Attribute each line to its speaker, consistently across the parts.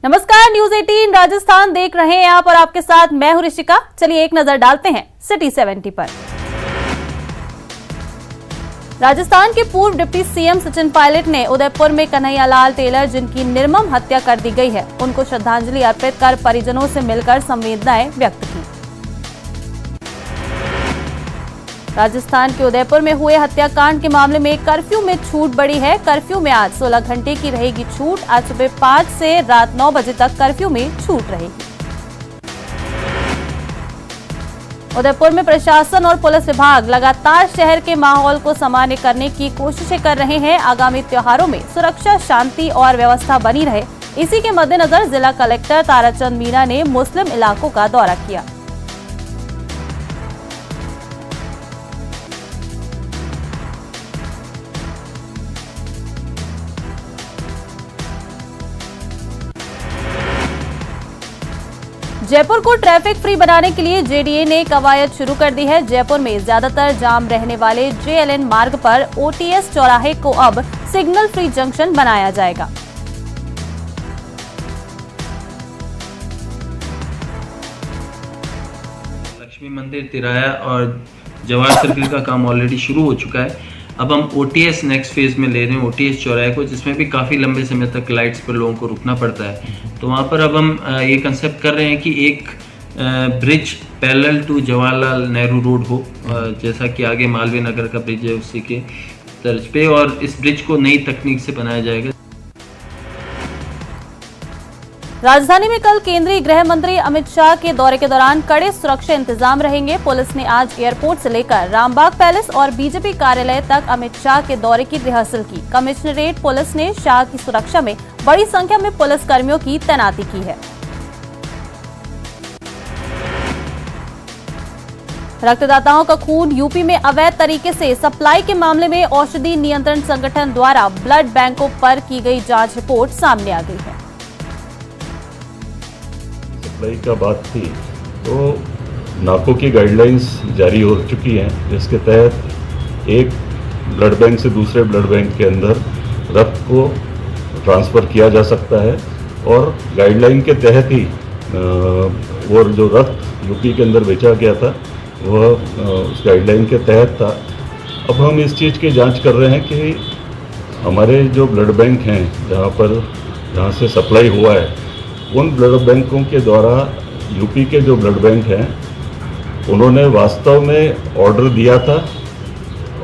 Speaker 1: नमस्कार, न्यूज 18 राजस्थान देख रहे हैं आप और आपके साथ मैं हूं ऋषिका। चलिए एक नजर डालते हैं सिटी 70 पर। राजस्थान के पूर्व डिप्टी सीएम सचिन पायलट ने उदयपुर में कन्हैयालाल टेलर, जिनकी निर्मम हत्या कर दी गई है, उनको श्रद्धांजलि अर्पित कर परिजनों से मिलकर संवेदनाएं व्यक्त की। राजस्थान के उदयपुर में हुए हत्याकांड के मामले में कर्फ्यू में छूट बढ़ी है। कर्फ्यू में आज 16 घंटे की रहेगी छूट। आज सुबह 5 से रात 9 बजे तक कर्फ्यू में छूट रहेगी। उदयपुर में प्रशासन और पुलिस विभाग लगातार शहर के माहौल को सामान्य करने की कोशिशें कर रहे हैं। आगामी त्योहारों में सुरक्षा, शांति और व्यवस्था बनी रहे, इसी के मद्देनजर जिला कलेक्टर ताराचंद मीणा ने मुस्लिम इलाकों का दौरा किया। जयपुर को ट्रैफिक फ्री बनाने के लिए जेडीए ने कवायद शुरू कर दी है। जयपुर में ज्यादातर जाम रहने वाले जेएलएन मार्ग पर ओटीएस चौराहे को अब सिग्नल फ्री जंक्शन बनाया जाएगा।
Speaker 2: लक्ष्मी मंदिर, तिराया और जवाहर सर्किल का काम ऑलरेडी शुरू हो चुका है। अब हम ओटीएस नेक्स्ट फेज में ले रहे हैं, ओटीएस चौराहे को, जिसमें भी काफ़ी लंबे समय तक लाइट्स पर लोगों को रुकना पड़ता है। तो वहाँ पर अब हम ये कंसेप्ट कर रहे हैं कि एक bridge parallel to Jawaharlal Nehru road हो, जैसा कि आगे मालवीय नगर का ब्रिज है उसी के तर्ज पे, और इस ब्रिज को नई तकनीक से बनाया जाएगा।
Speaker 1: राजधानी में कल केंद्रीय गृह मंत्री अमित शाह के दौरे के दौरान कड़े सुरक्षा इंतजाम रहेंगे। पुलिस ने आज एयरपोर्ट से लेकर रामबाग पैलेस और बीजेपी कार्यालय तक अमित शाह के दौरे की रिहर्सल की। कमिश्नरेट पुलिस ने शाह की सुरक्षा में बड़ी संख्या में पुलिस कर्मियों की तैनाती की है। रक्तदाताओं का खून यूपी में अवैध तरीके से सप्लाई के मामले में औषधि नियंत्रण संगठन द्वारा ब्लड बैंकों पर की गई जांच रिपोर्ट सामने आ गई है।
Speaker 3: सप्लाई का बात थी तो नाको की गाइडलाइंस जारी हो चुकी हैं, जिसके तहत एक ब्लड बैंक से दूसरे ब्लड बैंक के अंदर रक्त को ट्रांसफ़र किया जा सकता है, और गाइडलाइन के तहत ही वो जो रक्त यूपी के अंदर बेचा गया था वह उस गाइडलाइन के तहत था। अब हम इस चीज़ की जांच कर रहे हैं कि हमारे जो ब्लड बैंक हैं जहाँ से सप्लाई हुआ है, उन ब्लड बैंकों के द्वारा यूपी के जो ब्लड बैंक हैं उन्होंने वास्तव में ऑर्डर दिया था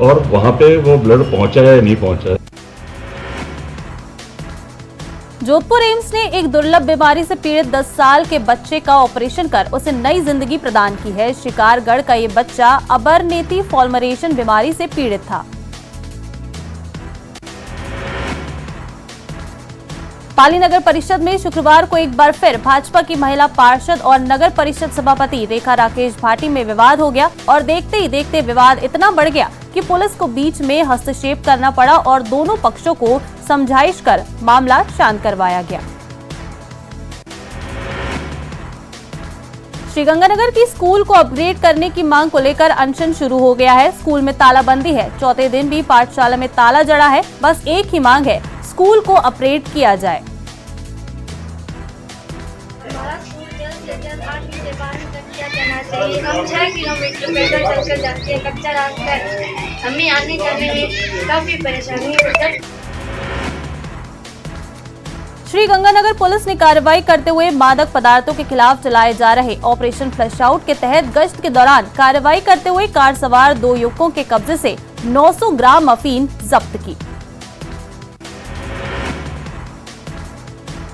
Speaker 3: और वहाँ पे वो ब्लड पहुँचा या नहीं पहुँचा।
Speaker 1: जोधपुर एम्स ने एक दुर्लभ बीमारी से पीड़ित 10 साल के बच्चे का ऑपरेशन कर उसे नई जिंदगी प्रदान की है। शिकारगढ़ का ये बच्चा अबरनेती फॉल्मरेशन बीमारी से पीड़ित था। पाली नगर परिषद में शुक्रवार को एक बार फिर भाजपा की महिला पार्षद और नगर परिषद सभापति रेखा राकेश भाटी में विवाद हो गया, और देखते ही देखते विवाद इतना बढ़ गया कि पुलिस को बीच में हस्तक्षेप करना पड़ा और दोनों पक्षों को समझाइश कर मामला शांत करवाया गया। श्रीगंगानगर की स्कूल को अपग्रेड करने की मांग को लेकर अनशन शुरू हो गया है। स्कूल में तालाबंदी है, चौथे दिन भी पाठशाला में ताला जड़ा है। बस एक ही मांग है, स्कूल को अपग्रेड किया जाए।
Speaker 4: हमारा स्कूल जल्द से जल्द 8वीं से 12वीं तक किया जाना चाहिए। हम 6 किलोमीटर पैदल चलकर जाते हैं, कच्चा रास्ता है, हमें आने जाने में काफी परेशानी होती है।
Speaker 1: श्रीगंगानगर पुलिस ने कार्रवाई करते हुए मादक पदार्थों के खिलाफ चलाए जा रहे ऑपरेशन फ्लश आउट के तहत गश्त के दौरान कार्रवाई करते हुए कार सवार 2 युवकों के कब्जे से 900 ग्राम अफीम जब्त की।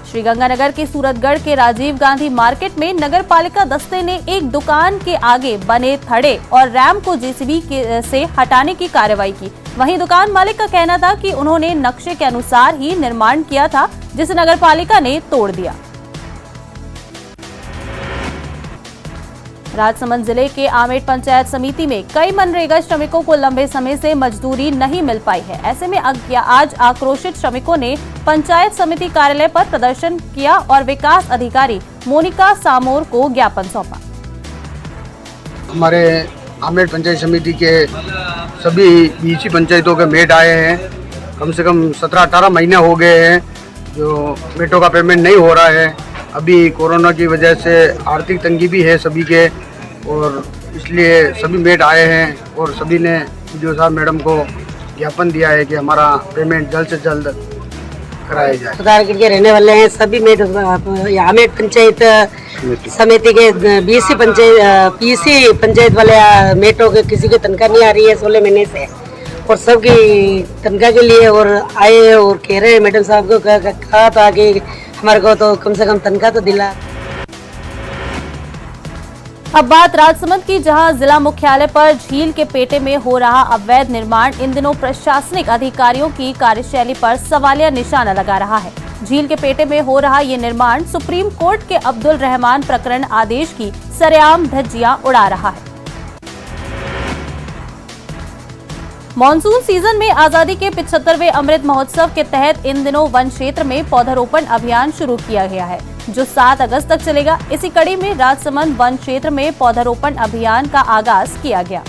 Speaker 1: श्रीगंगानगर के सूरतगढ़ के राजीव गांधी मार्केट में नगर पालिका दस्ते ने एक दुकान के आगे बने थड़े और रैंप को जेसीबी से हटाने की कार्रवाई की। वहीं दुकान मालिक का कहना था कि उन्होंने नक्शे के अनुसार ही निर्माण किया था, जिसे नगर पालिका ने तोड़ दिया। राजसमंद जिले के आमेट पंचायत समिति में कई मनरेगा श्रमिकों को लंबे समय से मजदूरी नहीं मिल पाई है। ऐसे में आज आक्रोशित श्रमिकों ने पंचायत समिति कार्यालय पर प्रदर्शन किया और विकास अधिकारी मोनिका सामोर को ज्ञापन सौंपा।
Speaker 5: हमारे आमेट पंचायत समिति के सभी बीसी पंचायतों के मेट आए हैं, कम से कम 17-18 महीने हो गए हैं। जो मेटो का पेमेंट नहीं हो रहा है। अभी कोरोना की वजह से आर्थिक तंगी भी है सभी के, और इसलिए सभी मेट आए हैं और सभी ने वीडियो साहब मैडम को ज्ञापन दिया है कि हमारा पेमेंट जल्द से जल्द कराया जाए।
Speaker 6: सुधार के लिए रहने वाले हैं सभी मेट, आमेट पंचायत समिति के बीसी पंचायत पीसी पंचायत वाले मेटों के किसी की तनख्वाह नहीं आ रही है 16 महीने से, और सबकी तनख्वाह के लिए और आए और कह रहे हैं मैडम साहब को कहा था कि हमारे को तो कम से कम तनख्वाह तो दिला।
Speaker 1: अब बात राजसमंद की, जहां जिला मुख्यालय पर झील के पेटे में हो रहा अवैध निर्माण इन दिनों प्रशासनिक अधिकारियों की कार्यशैली पर सवालिया निशाना लगा रहा है। झील के पेटे में हो रहा ये निर्माण सुप्रीम कोर्ट के अब्दुल रहमान प्रकरण आदेश की सरेआम धज्जियां उड़ा रहा है। मॉनसून सीजन में आजादी के 75वें अमृत महोत्सव के तहत इन दिनों वन क्षेत्र में पौधारोपण अभियान शुरू किया गया है, जो 7 अगस्त तक चलेगा। इसी कड़ी में राजसमंद वन क्षेत्र में पौधारोपण अभियान का आगाज किया गया।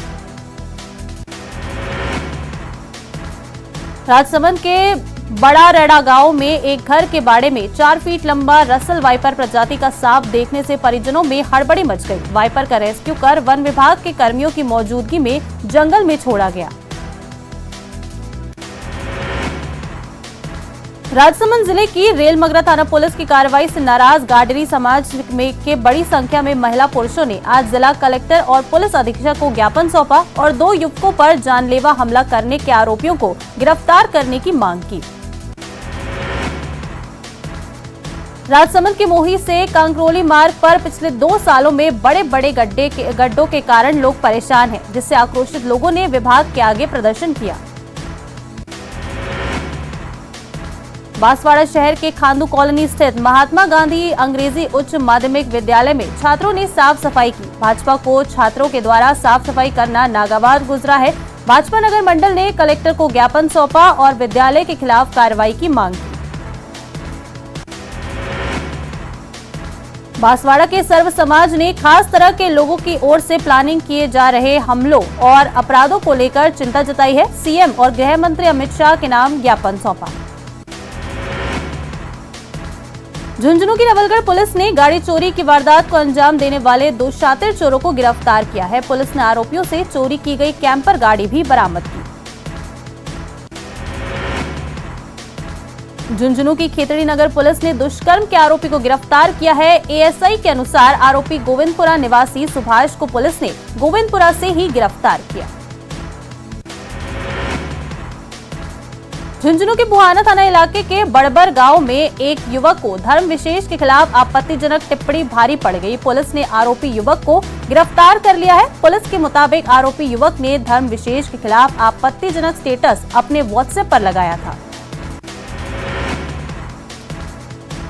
Speaker 1: राजसमंद के बड़ा रेड़ा गांव में एक घर के बाड़े में 4 फीट लंबा रसल वाइपर प्रजाति का सांप देखने से परिजनों में हड़बड़ी मच गई। वाइपर का रेस्क्यू कर वन विभाग के कर्मियों की मौजूदगी में जंगल में छोड़ा गया। राजसमंद जिले की रेलमगरा थाना पुलिस की कार्रवाई से नाराज गाडरी समाज में के बड़ी संख्या में महिला पुरुषों ने आज जिला कलेक्टर और पुलिस अधीक्षक को ज्ञापन सौंपा और 2 युवकों पर जानलेवा हमला करने के आरोपियों को गिरफ्तार करने की मांग की। राजसमंद के मोही से कांकरोली मार्ग पर पिछले 2 सालों में बड़े बड़े गड्ढों के कारण लोग परेशान हैं, जिससे आक्रोशित लोगों ने विभाग के आगे प्रदर्शन किया। बांसवाड़ा शहर के खांदू कॉलोनी स्थित महात्मा गांधी अंग्रेजी उच्च माध्यमिक विद्यालय में छात्रों ने साफ सफाई की। भाजपा को छात्रों के द्वारा साफ सफाई करना नागवार गुजरा है। भाजपा नगर मंडल ने कलेक्टर को ज्ञापन सौंपा और विद्यालय के खिलाफ कार्रवाई की मांग की। बांसवाड़ा के सर्व समाज ने खास तरह के लोगों की ओर से प्लानिंग किए जा रहे हमलों और अपराधों को लेकर चिंता जताई है। सीएम और गृह मंत्री अमित शाह के नाम ज्ञापन सौंपा। झुंझुनू की नवलगढ़ पुलिस ने गाड़ी चोरी की वारदात को अंजाम देने वाले 2 शातिर चोरों को गिरफ्तार किया है। पुलिस ने आरोपियों से चोरी की गई कैंपर गाड़ी भी बरामद की। झुंझुनू की खेतड़ी नगर पुलिस ने दुष्कर्म के आरोपी को गिरफ्तार किया है। एएसआई के अनुसार आरोपी गोविंदपुरा निवासी सुभाष को पुलिस ने गोविंदपुरा से ही गिरफ्तार किया। झुंझुनू के बुहाना थाना इलाके के बड़बर गांव में एक युवक को धर्म विशेष के खिलाफ आपत्तिजनक टिप्पणी भारी पड़ गई। पुलिस ने आरोपी युवक को गिरफ्तार कर लिया है। पुलिस के मुताबिक आरोपी युवक ने धर्म विशेष के खिलाफ आपत्तिजनक स्टेटस अपने व्हाट्सएप पर लगाया था।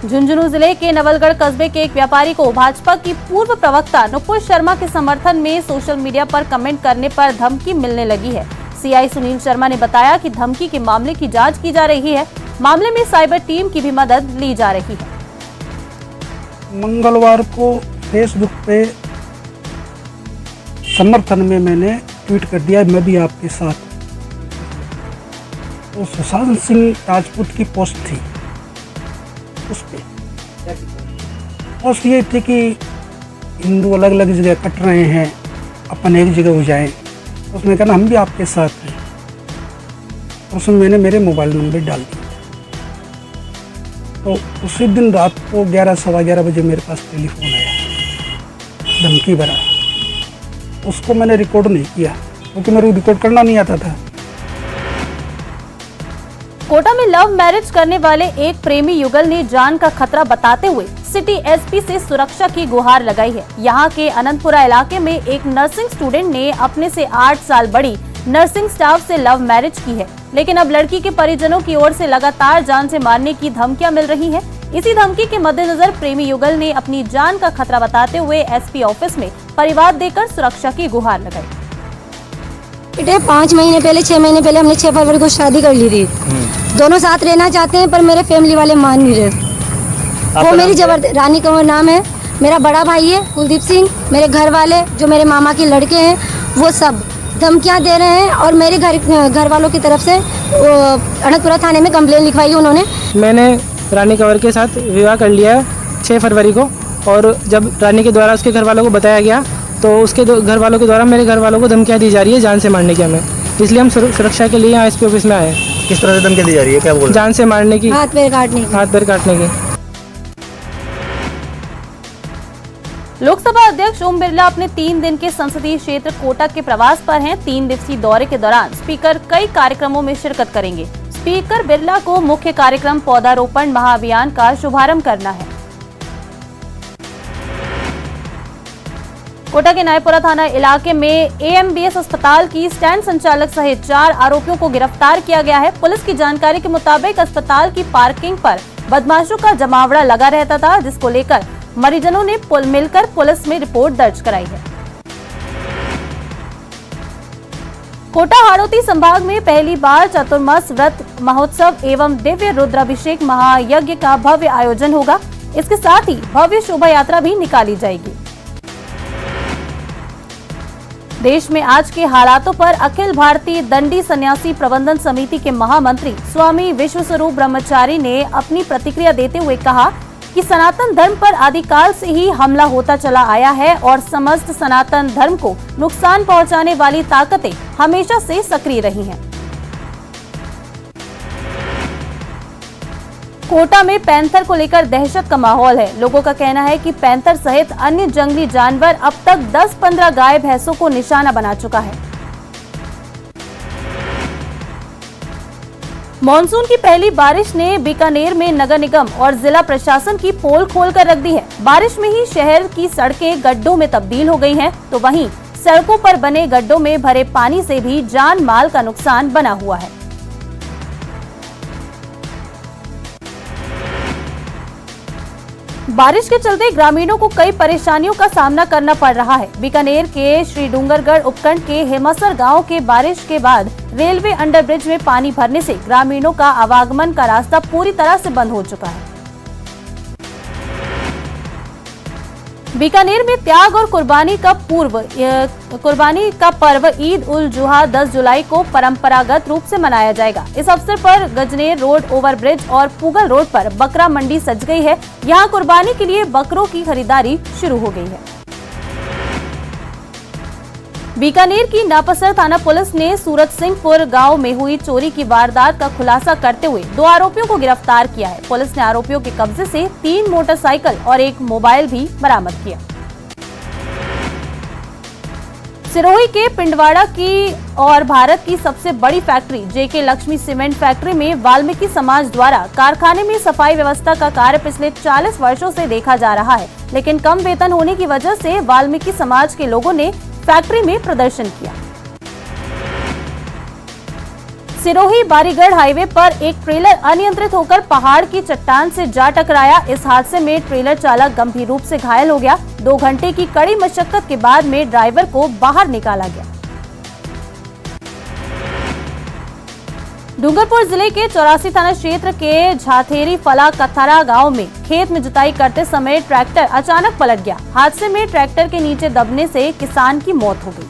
Speaker 1: झुंझुनू जिले के नवलगढ़ कस्बे के एक व्यापारी को भाजपा की पूर्व प्रवक्ता नुपुर शर्मा के समर्थन में सोशल मीडिया पर कमेंट करने पर धमकी मिलने लगी है। सीआई सुनील शर्मा ने बताया कि धमकी के मामले की जांच की जा रही है। मामले में साइबर टीम की भी मदद ली जा रही है।
Speaker 7: मंगलवार को फेसबुक पे समर्थन में मैंने ट्वीट कर दिया, मैं भी आपके साथ। तो सुशांत सिंह राजपूत की पोस्ट थी, उस पे पोस्ट ये थी कि हिंदू अलग अलग जगह कट रहे हैं, अपन एक जगह हो जाएं। उसने कहा हम भी आपके साथ हैं। उसमें मैंने मेरे मोबाइल नंबर डाल दिया। तो उसी दिन रात को 11 सवा 11 बजे मेरे पास टेलीफोन आया धमकी भरा। उसको मैंने रिकॉर्ड नहीं किया क्योंकि मेरे को रिकॉर्ड करना नहीं आता था।
Speaker 1: कोटा में लव मैरिज करने वाले एक प्रेमी युगल ने जान का खतरा बताते हुए सिटी एसपी से सुरक्षा की गुहार लगाई है। यहाँ के अनंतपुरा इलाके में एक नर्सिंग स्टूडेंट ने अपने से 8 साल बड़ी नर्सिंग स्टाफ से लव मैरिज की है, लेकिन अब लड़की के परिजनों की ओर से लगातार जान से मारने की धमकियां मिल रही हैं। इसी धमकी के मद्देनजर प्रेमी युगल ने अपनी जान का खतरा बताते हुए एसपी ऑफिस में परिवार देकर सुरक्षा की गुहार लगाई।
Speaker 8: बेटे 5 महीने पहले 6 महीने पहले हमने 6 फरवरी को शादी कर ली थी। दोनों साथ रहना चाहते हैं पर मेरे फैमिली वाले मान नहीं रहे। वो मेरी जबरदस्ती, रानी कंवर नाम है, मेरा बड़ा भाई है कुलदीप सिंह, मेरे घर वाले जो मेरे मामा के लड़के हैं वो सब धमकियां दे रहे हैं और मेरे घर वालों की तरफ से अनंतपुरा थाने में कंप्लेन लिखवाई है उन्होंने।
Speaker 9: मैंने रानी कंवर के साथ विवाह कर लिया है 6 फरवरी को। और जब रानी के द्वारा उसके घर वालों को बताया गया तो उसके घर वालों के द्वारा मेरे घर वालों को धमकियाँ दी जा रही है जान से मारने की। हमें इसलिए हम सुरक्षा के लिए यहाँ एसपी ऑफिस में आए हैं।
Speaker 10: किस तरह से धमकी दी जा रही है, क्या बोल रहे हैं?
Speaker 9: जान से मारने की,
Speaker 8: हाथ पैर काटने की।
Speaker 1: लोकसभा अध्यक्ष ओम बिरला अपने 3 दिन के संसदीय क्षेत्र कोटा के प्रवास पर हैं। 3 दिवसीय दौरे के दौरान स्पीकर कई कार्यक्रमों में शिरकत करेंगे। स्पीकर बिरला को मुख्य कार्यक्रम पौधारोपण महाअभियान का शुभारंभ करना है। कोटा के नायपुरा थाना इलाके में एएमबीएस अस्पताल की स्टैंड संचालक सहित 4 आरोपियों को गिरफ्तार किया गया है। पुलिस की जानकारी के मुताबिक अस्पताल की पार्किंग पर बदमाशों का जमावड़ा लगा रहता था, जिसको लेकर मरीजों ने मिलकर पुलिस में रिपोर्ट दर्ज कराई है। कोटा हाड़ौती संभाग में पहली बार चतुर्मास व्रत महोत्सव एवं दिव्य रुद्राभिषेक महायज्ञ का भव्य आयोजन होगा। इसके साथ ही भव्य शोभा यात्रा भी निकाली जाएगी। देश में आज के हालातों पर अखिल भारतीय दंडी सन्यासी प्रबंधन समिति के महामंत्री स्वामी विश्वस्वरूप ब्रह्मचारी ने अपनी प्रतिक्रिया देते हुए कहा कि सनातन धर्म पर आदिकाल से ही हमला होता चला आया है और समस्त सनातन धर्म को नुकसान पहुंचाने वाली ताकतें हमेशा से सक्रिय रही हैं। कोटा में पैंथर को लेकर दहशत का माहौल है। लोगों का कहना है कि पैंथर सहित अन्य जंगली जानवर अब तक 10-15 गाय भैंसों को निशाना बना चुका है। मॉनसून की पहली बारिश ने बीकानेर में नगर निगम और जिला प्रशासन की पोल खोलकर रख दी है। बारिश में ही शहर की सड़कें गड्ढों में तब्दील हो गई हैं, तो वहीं सड़कों पर बने गड्ढों में भरे पानी से भी जान माल का नुकसान बना हुआ है। बारिश के चलते ग्रामीणों को कई परेशानियों का सामना करना पड़ रहा है। बीकानेर के श्री डूंगरगढ़ उपखंड के हेमासर गांव के बारिश के बाद रेलवे अंडरब्रिज में पानी भरने से ग्रामीणों का आवागमन का रास्ता पूरी तरह से बंद हो चुका है। बीकानेर में त्याग और कुर्बानी का पर्व ईद उल जुहा 10 जुलाई को परंपरागत रूप से मनाया जाएगा। इस अवसर पर गजनेर रोड ओवरब्रिज और पुगल रोड पर बकरा मंडी सज गई है। यहां कुर्बानी के लिए बकरों की खरीदारी शुरू हो गई है। बीकानेर की नापसर थाना पुलिस ने सूरत सिंहपुर गांव में हुई चोरी की वारदात का खुलासा करते हुए 2 आरोपियों को गिरफ्तार किया है। पुलिस ने आरोपियों के कब्जे से 3 मोटरसाइकिल और 1 मोबाइल भी बरामद किया। सिरोही के पिंडवाड़ा की और भारत की सबसे बड़ी फैक्ट्री जेके लक्ष्मी सीमेंट फैक्ट्री में वाल्मीकि समाज द्वारा कारखाने में सफाई व्यवस्था का कार्य पिछले 40 वर्षों से देखा जा रहा है, लेकिन कम वेतन होने की वजह से वाल्मीकि समाज के लोगों ने फैक्ट्री में प्रदर्शन किया। सिरोही बारीगढ़ हाईवे पर एक ट्रेलर अनियंत्रित होकर पहाड़ की चट्टान से जा टकराया। इस हादसे में ट्रेलर चालक गंभीर रूप से घायल हो गया। 2 घंटे की कड़ी मशक्कत के बाद में ड्राइवर को बाहर निकाला गया। डूंगरपुर जिले के 84 थाना क्षेत्र के झाथेरी फला कथारा गांव में खेत में जुताई करते समय ट्रैक्टर अचानक पलट गया। हादसे में ट्रैक्टर के नीचे दबने से किसान की मौत हो गई।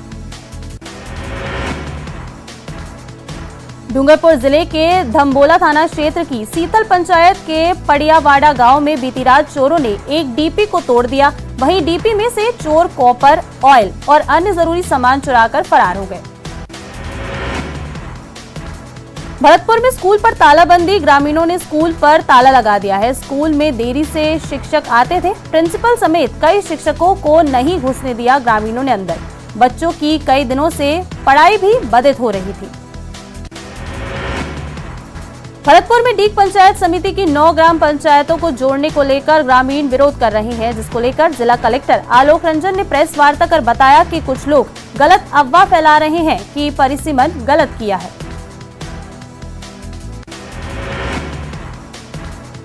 Speaker 1: डूंगरपुर जिले के धम्बोला थाना क्षेत्र की सीतल पंचायत के पड़ियावाड़ा गांव में बीती रात चोरों ने एक डीपी को तोड़ दिया। वहीं डीपी में से चोर कॉपर, ऑयल और अन्य जरूरी सामान चुराकर फरार हो गए। भरतपुर में स्कूल पर तालाबंदी, ग्रामीणों ने स्कूल पर ताला लगा दिया है। स्कूल में देरी से शिक्षक आते थे। प्रिंसिपल समेत कई शिक्षकों को नहीं घुसने दिया ग्रामीणों ने अंदर। बच्चों की कई दिनों से पढ़ाई भी बाधित हो रही थी। भरतपुर में डीग पंचायत समिति की 9 ग्राम पंचायतों को जोड़ने को लेकर ग्रामीण विरोध कर रहे हैं, जिसको लेकर जिला कलेक्टर आलोक रंजन ने प्रेस वार्ता कर बताया कि कुछ लोग गलत अफवाह फैला रहे हैं कि परिसीमन गलत किया है।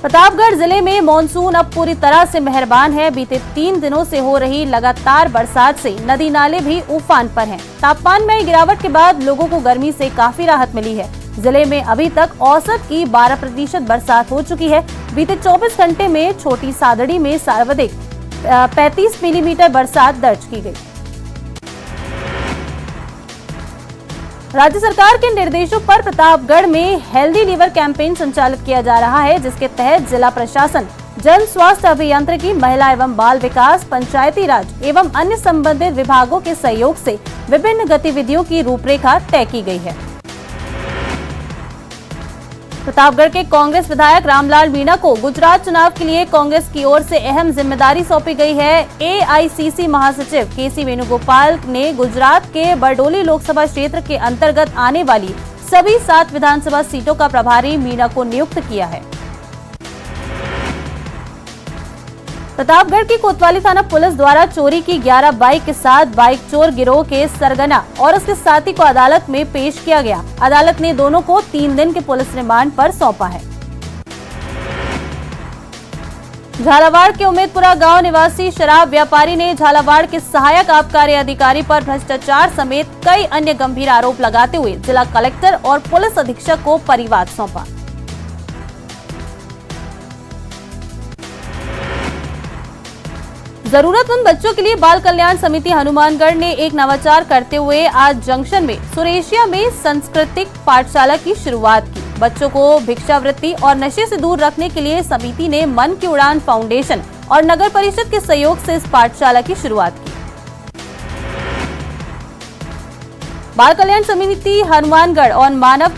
Speaker 1: प्रतापगढ़ जिले में मॉनसून अब पूरी तरह से मेहरबान है। बीते 3 दिनों से हो रही लगातार बरसात से नदी नाले भी उफान पर हैं। तापमान में गिरावट के बाद लोगों को गर्मी से काफी राहत मिली है। जिले में अभी तक औसत की 12% बरसात हो चुकी है। बीते 24 घंटे में छोटी सादड़ी में सर्वाधिक 35 मिलीमीटर बरसात दर्ज की गई। राज्य सरकार के निर्देशों पर प्रतापगढ़ में हेल्दी लीवर कैंपेन संचालित किया जा रहा है, जिसके तहत जिला प्रशासन, जन स्वास्थ्य अभियांत्रिकी, महिला एवं बाल विकास, पंचायती राज एवं अन्य संबंधित विभागों के सहयोग से विभिन्न गतिविधियों की रूपरेखा तय की गई है। प्रतापगढ़ के कांग्रेस विधायक रामलाल मीणा को गुजरात चुनाव के लिए कांग्रेस की ओर से अहम जिम्मेदारी सौंपी गई है। एआईसीसी महासचिव केसी वेणुगोपाल ने गुजरात के बरडोली लोकसभा क्षेत्र के अंतर्गत आने वाली सभी 7 विधानसभा सीटों का प्रभारी मीणा को नियुक्त किया है। प्रतापगढ़ की कोतवाली थाना पुलिस द्वारा चोरी की 11 बाइक के साथ बाइक चोर गिरोह के सरगना और उसके साथी को अदालत में पेश किया गया। अदालत ने दोनों को 3 दिन के पुलिस रिमांड पर सौंपा है। झालावाड़ के उमेदपुरा गांव निवासी शराब व्यापारी ने झालावाड़ के सहायक आबकारी अधिकारी पर भ्रष्टाचार समेत कई अन्य गंभीर आरोप लगाते हुए जिला कलेक्टर और पुलिस अधीक्षक को परिवाद सौंपा। जरूरतमंद बच्चों के लिए बाल कल्याण समिति हनुमानगढ़ ने एक नवाचार करते हुए आज जंक्शन में सुरेशिया में सांस्कृतिक पाठशाला की शुरुआत की। बच्चों को भिक्षावृत्ति और नशे से दूर रखने के लिए समिति ने मन की उड़ान फाउंडेशन और नगर परिषद के सहयोग से इस पाठशाला की शुरुआत की। बाल कल्याण समिति हनुमानगढ़ और मानव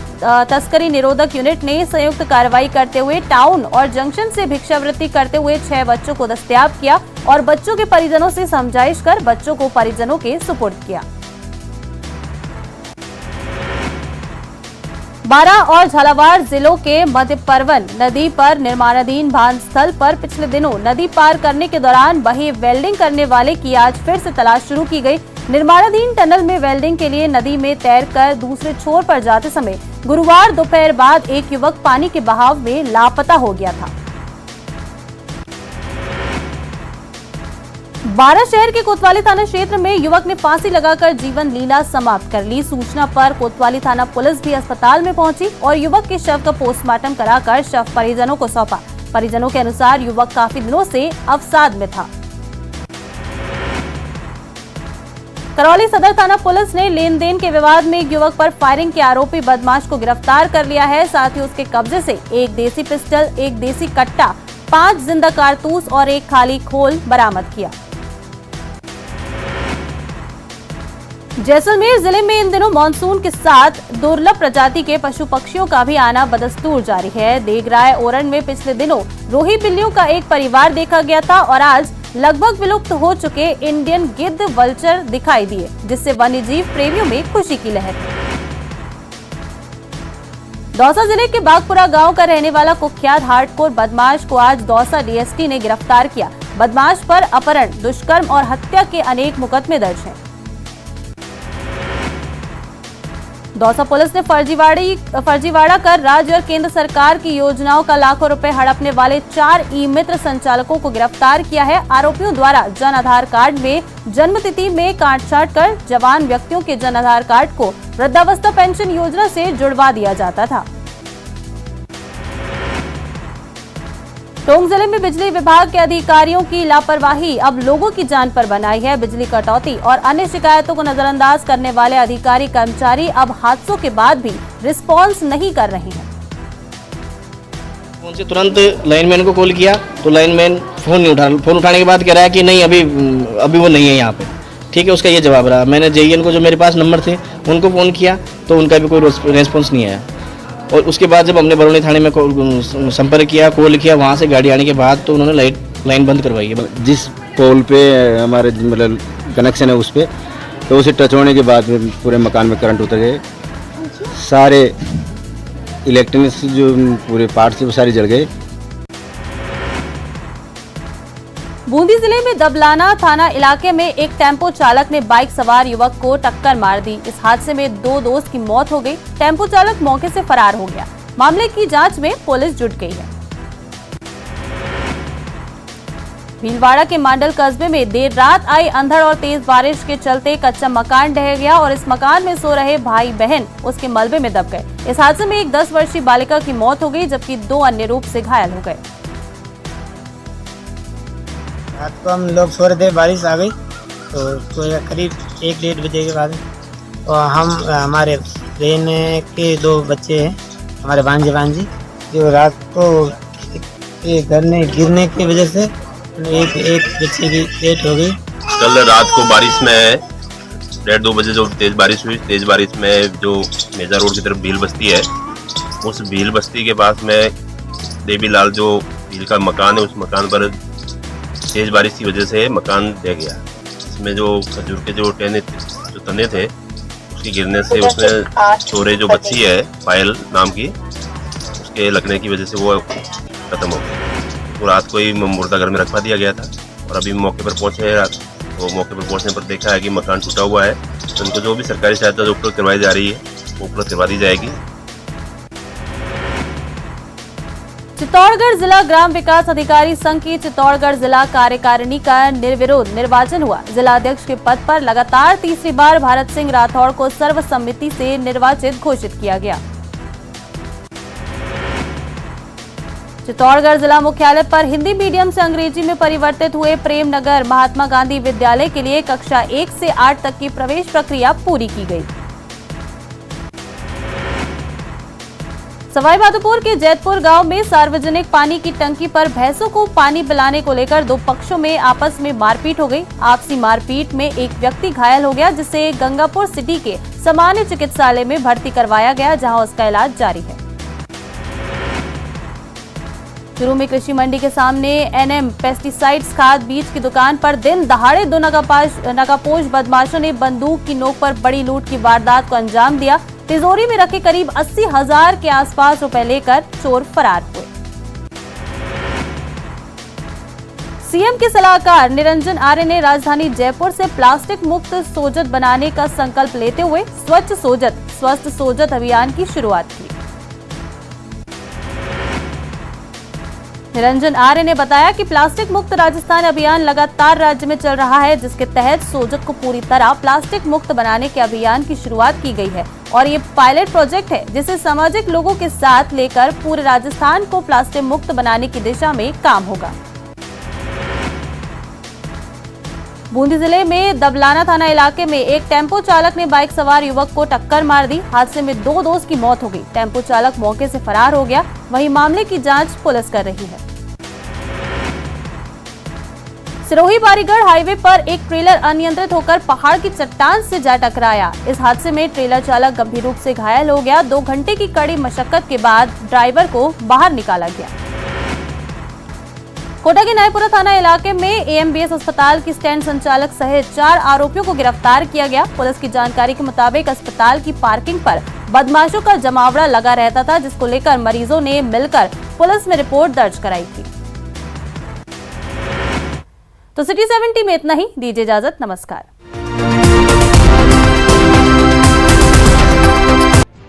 Speaker 1: तस्करी निरोधक यूनिट ने संयुक्त कार्रवाई करते हुए टाउन और जंक्शन से भिक्षावृत्ति करते हुए 6 बच्चों को दस्तयाब किया और बच्चों के परिजनों से समझाइश कर बच्चों को परिजनों के सुपुर्द किया। बारा और झालावाड़ जिलों के मध्य परवन नदी पर निर्माणाधीन बांध स्थल पर पिछले दिनों नदी पार करने के दौरान बही वेल्डिंग करने वाले की आज फिर से तलाश शुरू की गई। निर्माणाधीन टनल में वेल्डिंग के लिए नदी में तैरकर दूसरे छोर पर जाते समय गुरुवार दोपहर बाद एक युवक पानी के बहाव में लापता हो गया था। बारा शहर के कोतवाली थाना क्षेत्र में युवक ने फांसी लगाकर जीवन लीला समाप्त कर ली। सूचना पर कोतवाली थाना पुलिस भी अस्पताल में पहुंची और युवक के शव का पोस्टमार्टम कराकर शव परिजनों को सौंपा। परिजनों के अनुसार युवक काफी दिनों से अवसाद में था। करौली सदर थाना पुलिस ने लेन देन के विवाद में एक युवक पर फायरिंग के आरोपी बदमाश को गिरफ्तार कर लिया है। साथ ही उसके कब्जे से एक देसी पिस्टल, एक देसी कट्टा, 5 जिंदा कारतूस और एक खाली खोल बरामद किया। जैसलमेर जिले में इन दिनों मानसून के साथ दुर्लभ प्रजाति के पशु पक्षियों का भी आना बदस्तूर जारी है। देगराय ओरन में पिछले दिनों रोही बिल्लियों का एक परिवार देखा गया था और आज लगभग विलुप्त हो चुके इंडियन गिद्ध वल्चर दिखाई दिए, जिससे वन्यजीव प्रेमियों में खुशी की लहर है। दौसा जिले के बागपुरा गांव का रहने वाला कुख्यात हार्डकोर बदमाश को आज दौसा डीएसपी ने गिरफ्तार किया। बदमाश पर अपहरण, दुष्कर्म और हत्या के अनेक मुकदमे दर्ज हैं। दौसा पुलिस ने फर्जीवाड़ा कर राज्य और केंद्र सरकार की योजनाओं का लाखों रुपए हड़पने वाले 4 ई-मित्र संचालकों को गिरफ्तार किया है। आरोपियों द्वारा जन आधार कार्ड में जन्मतिथि में काटछांट कर जवान व्यक्तियों के जन आधार कार्ड को वृद्धावस्था पेंशन योजना से जुड़वा दिया जाता था। टोंक जिले में बिजली विभाग के अधिकारियों की लापरवाही अब लोगों की जान पर बनाई है। बिजली कटौती और अन्य शिकायतों को नजरअंदाज करने वाले अधिकारी कर्मचारी अब हादसों के बाद भी रिस्पॉन्स नहीं कर रहे हैं।
Speaker 10: फोन से तुरंत लाइनमैन को कॉल किया तो लाइनमैन फोन नहीं उठा। फोन उठाने के बाद कह रहा है कि नहीं अभी वो नहीं है यहाँ पे। ठीक है, उसका ये जवाब रहा। मैंने जेईएन को जो मेरे पास नंबर थे उनको फ़ोन किया तो उनका भी कोई रेस्पॉन्स नहीं आया। और उसके बाद जब हमने बरौनी थाने में संपर्क किया, कॉल किया, वहाँ से गाड़ी आने के बाद तो उन्होंने लाइन बंद करवाई है।
Speaker 11: जिस पोल पे हमारे मतलब कनेक्शन है उस पर तो उसे टच होने के बाद पूरे मकान में करंट उतर गए। सारे इलेक्ट्रॉनिक्स जो पूरे पार्ट थे वो सारे जल गए।
Speaker 1: बूंदी जिले में दबलाना थाना इलाके में एक टेम्पो चालक ने बाइक सवार युवक को टक्कर मार दी। इस हादसे में 2 दोस्त की मौत हो गई। टेम्पो चालक मौके से फरार हो गया। मामले की जांच में पुलिस जुट गई है। भीलवाड़ा के मांडल कस्बे में देर रात आई अंधड़ और तेज बारिश के चलते कच्चा मकान ढह गया और इस मकान में सो रहे भाई बहन उसके मलबे में दब गए। इस हादसे में एक 10 वर्षीय बालिका की मौत हो गई जबकि 2 अन्य रूप से घायल हो गए।
Speaker 12: रात को हम लोग सो रहे थे, बारिश आ गई तो करीब 1-1:30 बजे के बाद और हमारे ट्रेन के 2 बच्चे हैं हमारे भांजे जो रात को के घर में गिरने की वजह से एक बच्चे की डेथ हो गई।
Speaker 13: कल रात को बारिश में 1:30-2 बजे जो तेज बारिश हुई, तेज बारिश में जो मेजा रोड की तरफ भील बस्ती है, उस भील बस्ती के पास में देवीलाल जो भील का मकान है, उस मकान पर तेज बारिश की वजह से मकान ढह गया। इसमें जो खजूर के जो तने थे उसके गिरने से उसमें छोरे जो बच्ची है पायल नाम की, उसके लगने की वजह से वो खत्म हो गया। तो रात को ही मुर्दा घर में रखवा दिया गया था और अभी मौके पर पहुंचे हैं। तो मौके पर पहुंचने पर देखा है कि मकान टूटा हुआ है, तो उनको जो भी सरकारी सहायता जो उपलब्ध करवाई जा रही है वो उपलब्ध करवा दी जाएगी।
Speaker 1: चित्तौड़गढ़ जिला ग्राम विकास अधिकारी संघ की चित्तौड़गढ़ जिला कार्यकारिणी का निर्विरोध निर्वाचन हुआ। जिला अध्यक्ष के पद पर लगातार तीसरी बार भारत सिंह राठौड़ को सर्वसम्मति से निर्वाचित घोषित किया गया। चित्तौड़गढ़ जिला मुख्यालय पर हिंदी मीडियम से अंग्रेजी में परिवर्तित हुए प्रेमनगर महात्मा गांधी विद्यालय के लिए कक्षा 1 से 8 तक की प्रवेश प्रक्रिया पूरी की गई। सवाईमाधोपुर के जैतपुर गांव में सार्वजनिक पानी की टंकी पर भैंसों को पानी पिलाने को लेकर 2 पक्षों में आपस में मारपीट हो गई। आपसी मारपीट में एक व्यक्ति घायल हो गया, जिसे गंगापुर सिटी के सामान्य चिकित्सालय में भर्ती करवाया गया, जहां उसका इलाज जारी है। चूरू में कृषि मंडी के सामने एनएम पेस्टिसाइड्स खाद बीज की दुकान पर दिन दहाड़े 2 नकापोश बदमाशों ने बंदूक की नोक पर बड़ी लूट की वारदात को अंजाम दिया। तिजोरी में रखे करीब 80,000 के आसपास रुपए लेकर चोर फरार हुए। सीएम के सलाहकार निरंजन आर्य ने राजधानी जयपुर से प्लास्टिक मुक्त सोजत बनाने का संकल्प लेते हुए स्वच्छ सोजत स्वस्थ सोजत अभियान की शुरुआत की। निरंजन आर्य ने बताया कि प्लास्टिक मुक्त राजस्थान अभियान लगातार राज्य में चल रहा है, जिसके तहत सोजत को पूरी तरह प्लास्टिक मुक्त बनाने के अभियान की शुरुआत की गई है और ये पायलट प्रोजेक्ट है, जिसे सामाजिक लोगों के साथ लेकर पूरे राजस्थान को प्लास्टिक मुक्त बनाने की दिशा में काम होगा। बूंदी जिले में दबलाना थाना इलाके में एक टेम्पो चालक ने बाइक सवार युवक को टक्कर मार दी। हादसे में 2 दोस्त की मौत हो गई। टेम्पो चालक मौके से फरार हो गया। वहीं मामले की जांच पुलिस कर रही है। सिरोही बारीगढ़ हाईवे पर एक ट्रेलर अनियंत्रित होकर पहाड़ की चट्टान से जा टकराया। इस हादसे में ट्रेलर चालक गंभीर रूप से घायल हो गया। 2 घंटे की कड़ी मशक्कत के बाद ड्राइवर को बाहर निकाला गया। कोटा के नायपुरा थाना इलाके में एएमबीएस अस्पताल की स्टैंड संचालक सहित 4 आरोपियों को गिरफ्तार किया गया। पुलिस की जानकारी के मुताबिक अस्पताल की पार्किंग पर बदमाशों का जमावड़ा लगा रहता था, जिसको लेकर मरीजों ने मिलकर पुलिस में रिपोर्ट दर्ज कराई थी। तो सिटी 70 में इतना ही। दीजिए इजाजत, नमस्कार।